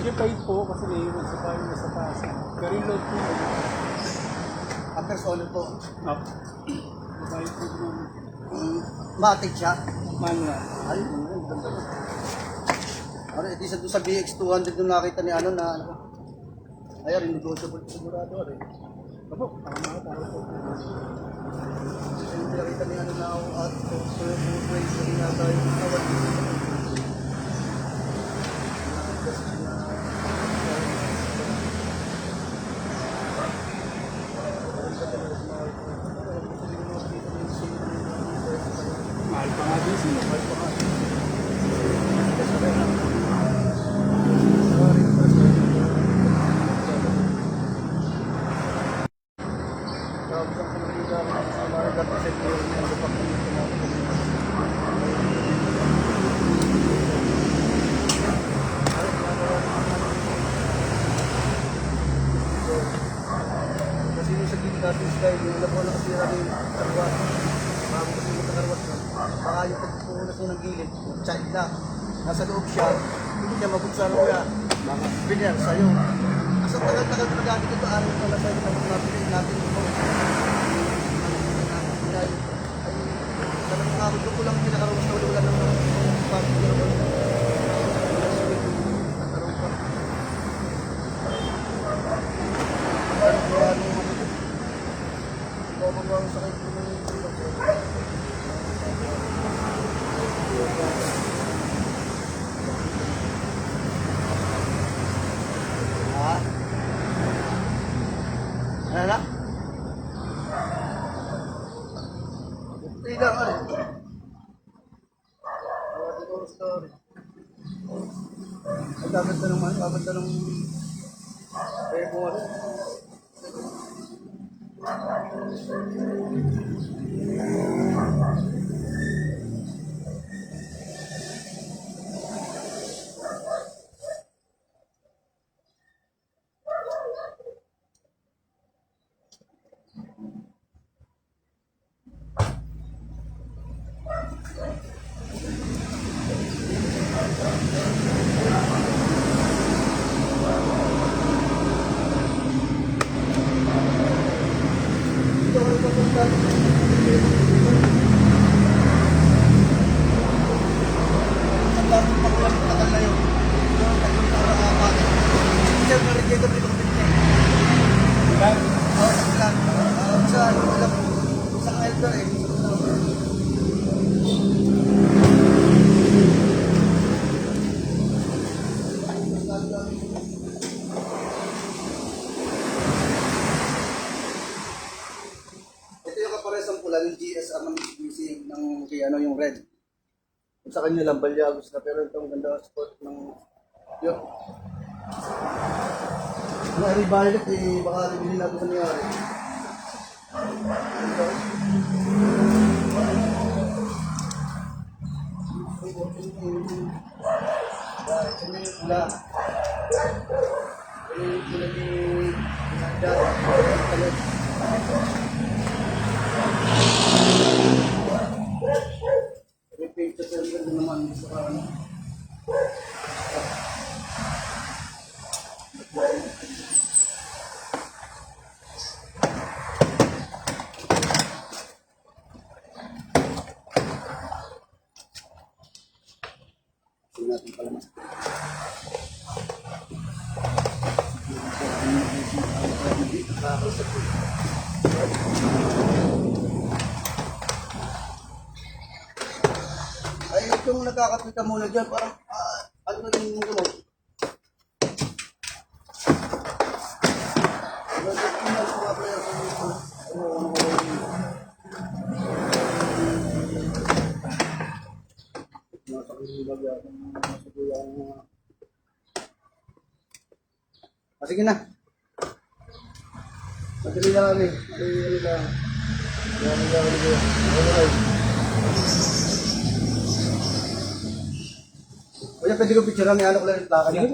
Medyo tight po kasi naiwan sa tayo na sa taas. Pero yung load po. After solid po. Up. Mabay po naman. Matic siya. Manual. Ay, ganda na. Ano, ito isa doon sa BX200 yung nakita ni ano na ano. Ayan, negotiable sigurado. Opo, tama po. Yung nakita ni ano na ako at friends na ginagawa yung tawad. Mahal pa nga din sila. Mahal pa nga din. Kasi yung sa gilid natin style, yung alam ko na kasira ni Karwas. Bago kasi yung Karwas na. Baka yung pagpupunas mo ng gilid, child na. Nasa loob siya, hindi niya mabuksan mo yan. Mga biner sa'yo. Asa tagal-tagal na nagamit ito, ano ito na sa'yo na mapilin natin ito. Talagang ako ko lang pinakaroon sa wala ng mga party na ako. Nakaroon pa. Babang sakit ko ng ha? Ano na? Hindi lang ano. Awati ko story. Ang dapat na naman, dapat na ng kaya kung ano. Yung GSR ng Mitsubishi ng kay ano yung red. Sa kanya lang balyagos na pero itong ganda sport ng yun. Ang revilet eh baka rin natin sa nangyari. Ito na yung pula. Ito yung pula ni Nandar. Repeat sa server din naman sa parang natin pala mas ay itong nagkakapita muna dyan parang ano na din yung gulong sige na. Madali lang kami. Madali lang. Kuya, pwede ko picture may ano ko lang yung plaka niya.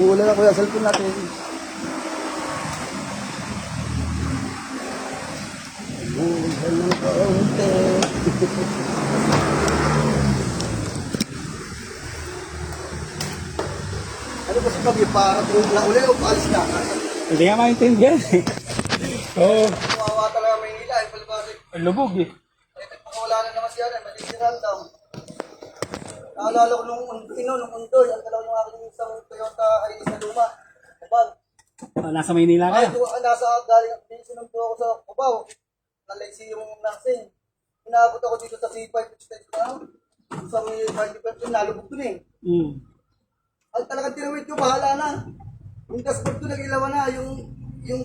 Umuulan na kuya, cellphone natin. Umuulan ng kaunti. Ano ba sa pag para kung nauli o paalis na? Hindi nga maintindihan eh. Oo. Kawawa talaga Maynila, ay palibasig. Lubog eh. Eh, wala na naman siya, malisiran daw. Naalala ko nung undoy, ang dalaw ng aking isang Toyota ay isa luma. Kapag, Nasa Maynila ka? ay, nasa galing ang sinundo ako sa Cubao. Nalaisi yung nasin. Inaabot ako dito sa C5 extension na. Sa may 20% nalubog dun eh. Ay talagang tinawid ko, bahala na. Yung dashboard ko nag-ilawan na, yung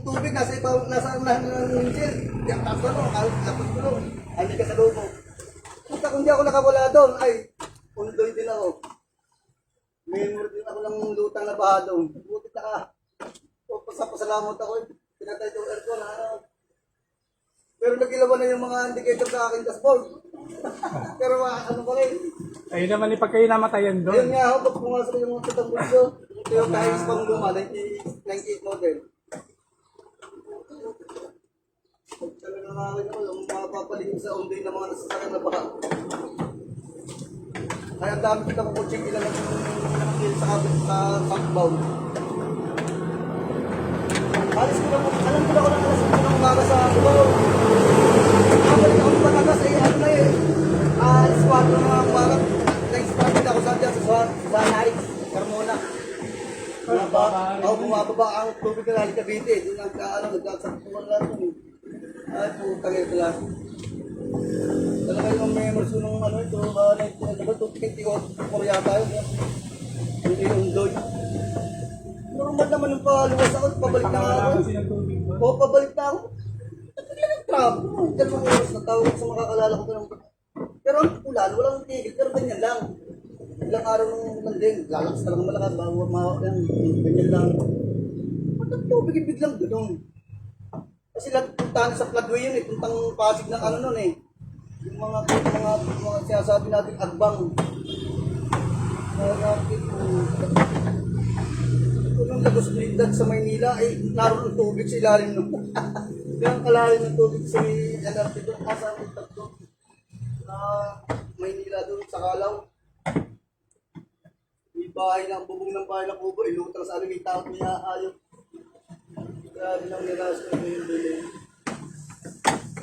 tubig nasa ibaw, nasa unahan ng windshield. Yung taas na no, lapos ko lang. Ay, may kasalubong. Punta kung di ako nakawala doon, ay, undoy din ako. Memory din ako ng lutang na baha doon. Buti na ka. Pasalamat ako, pinatay yung aircon, ano. Pero nag-ilawan na yung mga indicator sa aking dashboard. Pero ano pa rin. Ayun naman pag kayo namatayan Ayun doon. nga ako, pag pumasok yung mga kitang bulso, ito yung kahit pang luma, 98 model. Pag talaga nga akin ako, yung mga papaligid sa unday na mga nasasakyan na baka. Kaya ang dami kita kukutsing ilan yung nakakil sa kapit sa southbound. Alis ko na po, alam ko na ako ng alas ko ng umaga sa Cubao. Kapalik ako ng Batangas, eh ano na eh. Alas 4 na mga umaga. Next time ako sa dyan sa Nights, Carmona. Bumababa ang tubig na lali Cavite. Doon nagkakasaktuan lang yun. Ay, putang ito lang. Talaga yung memories ko nung ano ito, 1924 yata yun. Hindi yung Lloyd. Normal naman yung paluwas ako, pabalik na nga ako. Kasi ng tubig mo. Oo, pabalik na ako. Nagpagla ng tramo. Dalawang oras na tawag sa makakalala ko ng... Pero ang ulan, walang tigil, pero ganyan lang. Ilang araw nung landing, lalakas talagang malakas, bago yan, ganyan lang. Ba't ang tubig biglang gano'n? Kasi lahat puntahan sa floodway yun eh, puntang Pasig ng ano nun eh. Yung mga sinasabi natin agbang. Kung Lagos Trinidad sa Maynila, ay naroon ang tubig sa ilalim nun. Kaya kalalim ng tubig sa LRT doon, asa ang tatlo. Maynila doon sa Kalaw. May bahay ng bubong ng bahay ng kubo, ilutang sa amin, may tao niya ayaw. Grabe nang niras ko yung bilhin.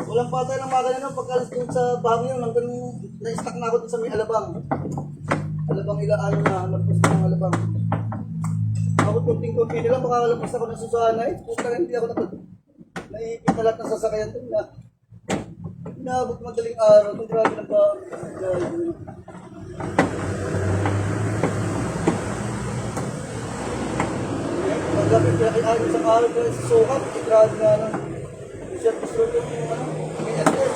Walang patay ng mga ganyan, pagkalas doon sa bahay yun, hanggang na-stack na ako doon sa may alabang. Alabang ilaan na, nagpos na ng alabang. Ako kunting-kunti nila, makakalapas ako ng Susanay. Kung talagang hindi ako naipit na lahat ng sasakyan doon na. Inaabot madaling araw, kung grabe ng bahay. Magkapit kaya kaya isang araw kaya sa sukat, grabe na lang. Siya gusto yung ano, may SS.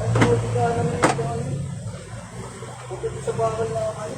Ang tuwag ka naman yung ano. Bukit sa bakal na ano.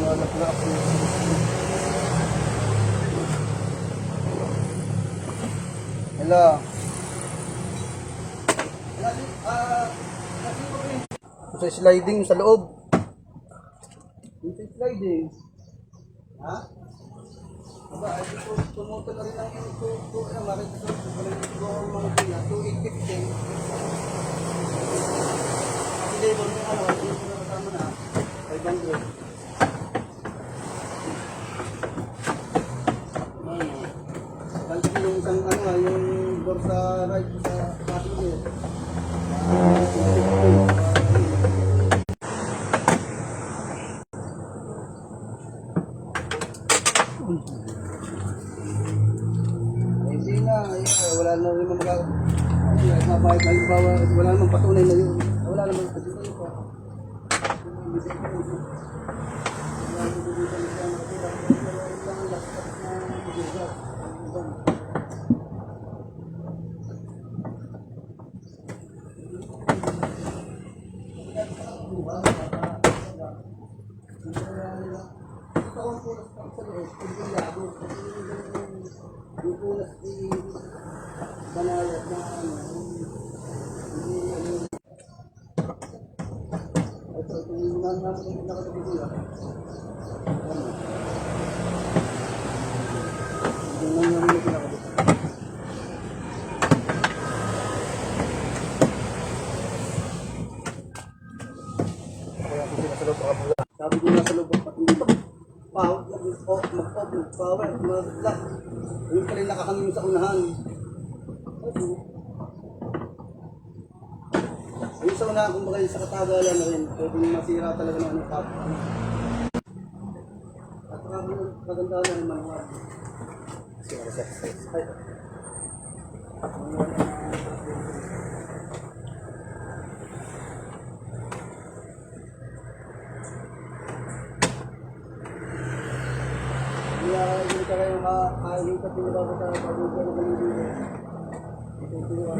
Lumalak na ako. Hello. Sa sliding sa loob. Sa sliding. Ha? Aba, ay pumunta na rin ang makikita ko ang mga pila, 2,850. Hindi mo na hindi mo na kasama na, 500. Balik yung isang yung door sa right sa passenger. Hindi na, wala na rin mabahit halimbawa, wala namang patunay na yun. Wala namang patunay pa. Sabi ko na sa loob, hindi pa mag-power, mag-lock. Yung pala yung nakakangin sa unahan. Yung sa unahan, kung baka sa katagalan na rin, pwedeng masira talaga ng top. At maganda na yung manual. Hindi ka kayo makakalipat din bago sa pag-uwi na kami dito. Ito turuan.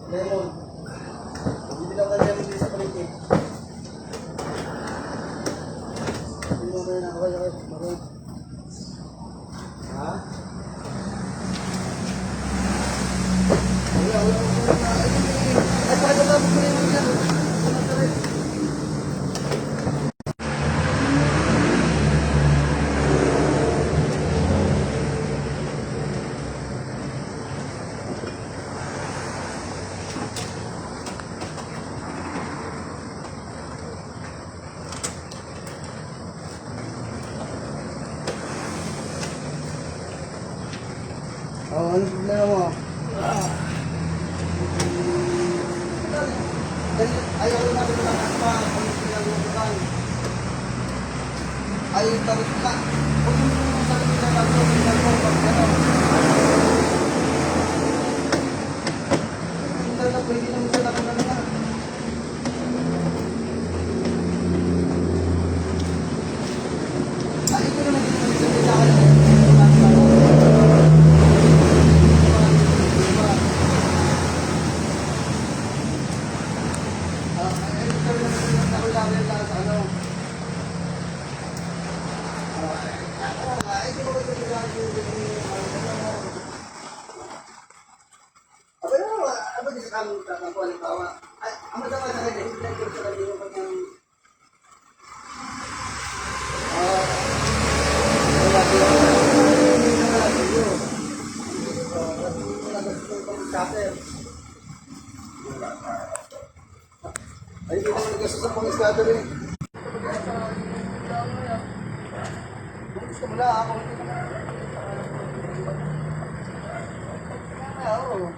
Lemon. Hindi lang kanya hindi sa paligid. Hindi mo kaya nakakaya kayo. Ha? Wala. Ay, pakita na po rin mo yan. Oh, ano problema mo? Ayaw rin natin lang at pa kung pinag-ubukan. Ay, tarik ka. Kung yung sabi nila lang yung hindi na pwede naman sila kung ano na. Ay, ito naman dito sa kailangan. Ay, hindi naman nagkasa sa pang-scatter eh. Gusto mo na ako. Oo.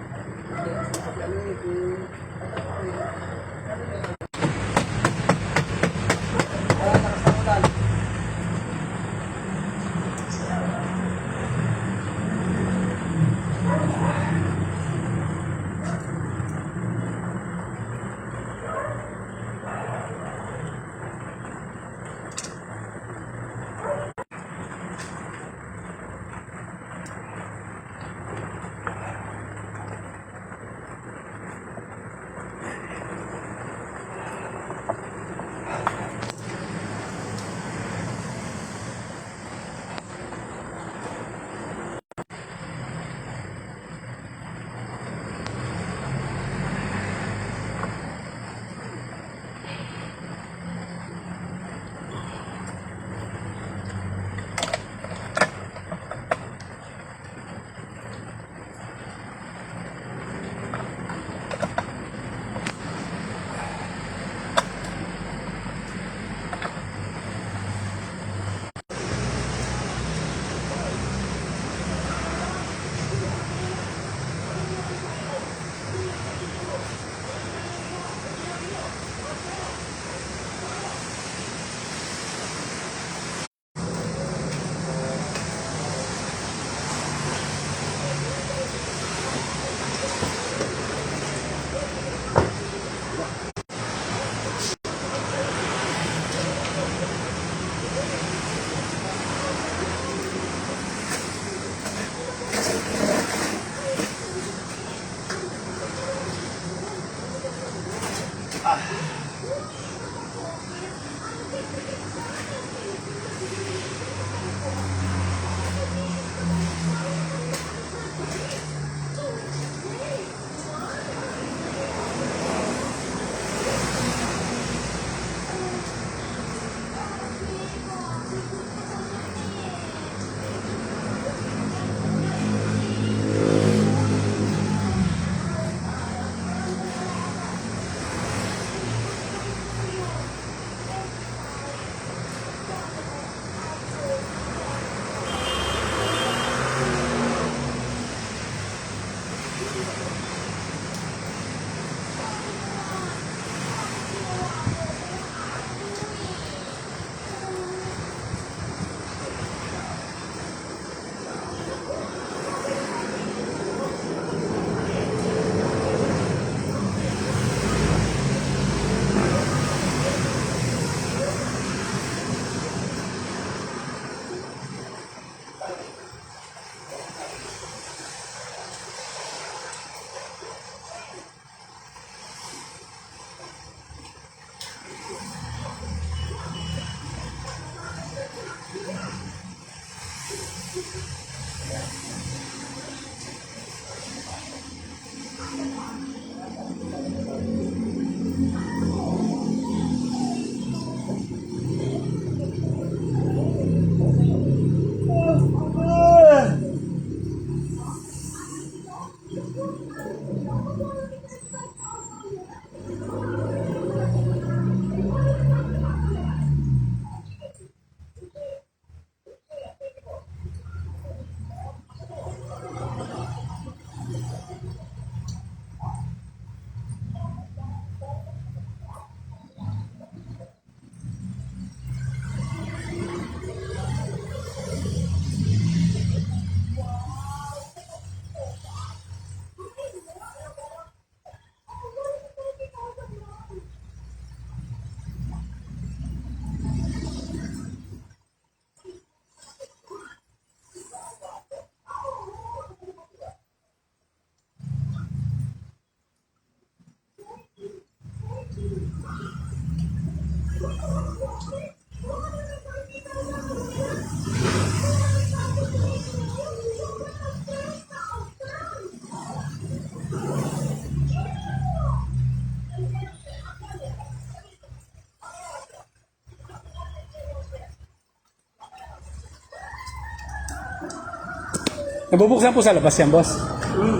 Nabubuksan po sa labas yan, boss.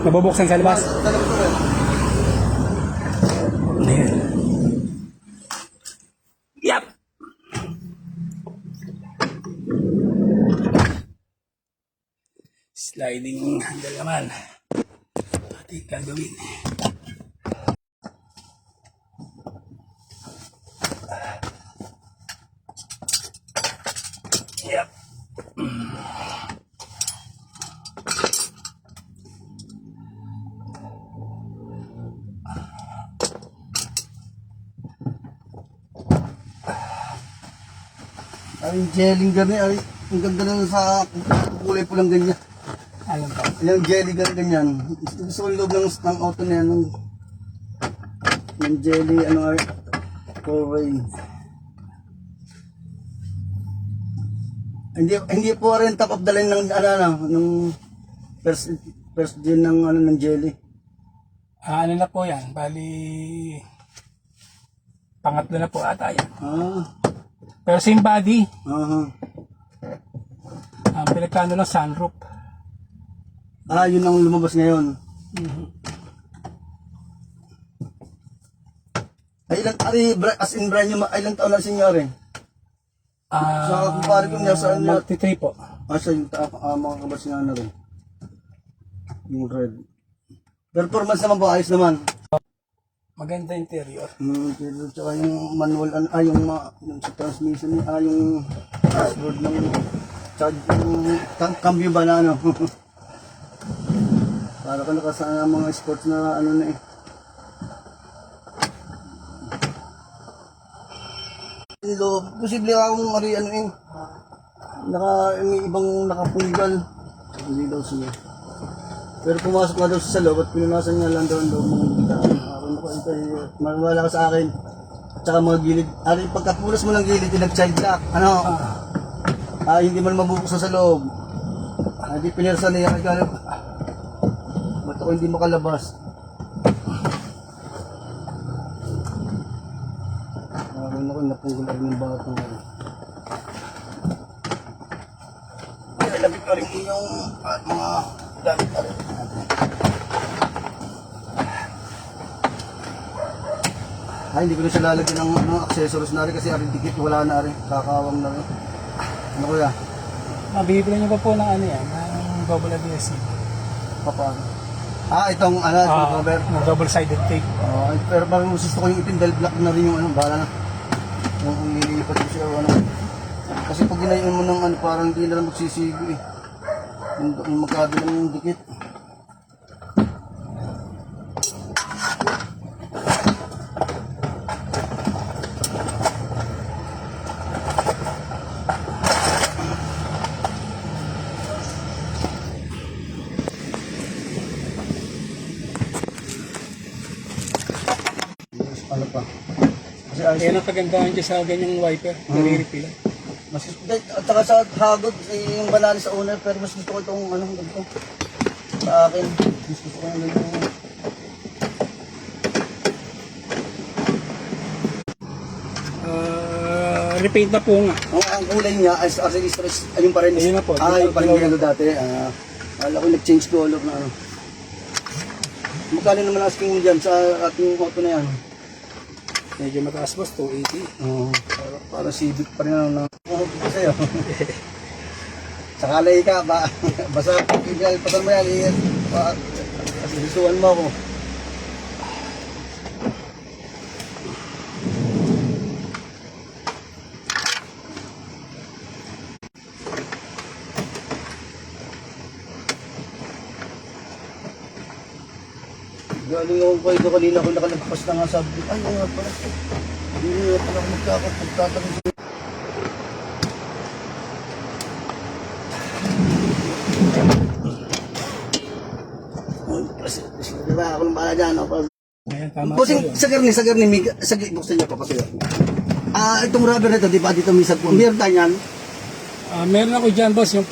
Nabubuksan sa labas. Yep. Sliding handle naman. Ating gagawin. Yep. Ay, jelly gun ay, ang ganda na sa kulay pulang ganyan. Alam ko. Yung jelly gun ganyan. Gusto ko yung loob ng auto na yan. Ng jelly, ano ay, Koray. Hindi po rin top of the line ng, ng first gen ng, ng jelly. Ano na po yan? Bali, pangatlo na po ata yan. Pero same body. Pinagkano lang sunroof. Yun ang lumabas ngayon. Ay, as in brand new, ilang taon na sinyore? Sa kumpare ko niya, saan niya? 93 po. Sa yung mga kabas niya na rin. Yung red. Performance naman po, ayos naman. Maganda interior. Pero tsaka yung manual, yung sa transmission niya, yung dashboard ng charge, yung cambio ba na ano. Para ka nakasana mga sports na ano na eh. Posible akong ano eh. May ibang nakapunggal. Hindi daw siya. Pero pumasok na daw sa loob at pinunasan niya lang daw mga bitaan. Maniwala ka sa akin. At saka mga gilid. Pagkapunas mo ng gilid, nag-child lock. Ano? Hindi man mabubuksan sa loob. Hindi pinirsa niya. Ba't ako hindi makalabas? Ako napunggulan ng batang. Labit ka rin yung mga damit ka rin. Hindi ko na siya lalagyan ng accessories na rin kasi dikit wala na rin. Kakawang na rin. Ano kuya? Mabibili niyo pa po ng ano yan, ng double adhesive. Paano? Itong cover. double-sided tape. Pero parang gusto ko yung itim dahil black na rin yung bahala na. Yung lilipat ko siya Kasi pag ginayon mo ng parang hindi na lang magsisigo eh. Yung magkadala yung dikit. Ano pa? Kasi Yan ang kagandahan dyan sa ganyang wiper. Nare-refill. mas at saka sa hagod yung banali sa owner pero mas gusto ko itong ganito. Sa akin, mas gusto ko yung ganito. Repaint na po nga. Ang kulay niya ay actually stress ayun pa rin. Ayun na po. Yung pa rin yung dati. Alam ko nag-change color na Magkano naman asking mo dyan sa ating auto na yan? Medyo mataas boss, 280. Para Civic pa rin na sa'yo. Sakalay ka, basta pagkikalipasan mo yan, asisuan mo ako. Galing ako kayo doon kanina kung nakalagpas na nga sabi ko, ay nga pala. Hindi nga pala ako magkakapagtatanong sa'yo. Diba ako nang bahala dyan. Ayan, tama. Busing, buksan niyo pa kasi. Itong rubber na ito, di ba dito may sagpon? Meron tayo yan. Meron ako dyan boss, yung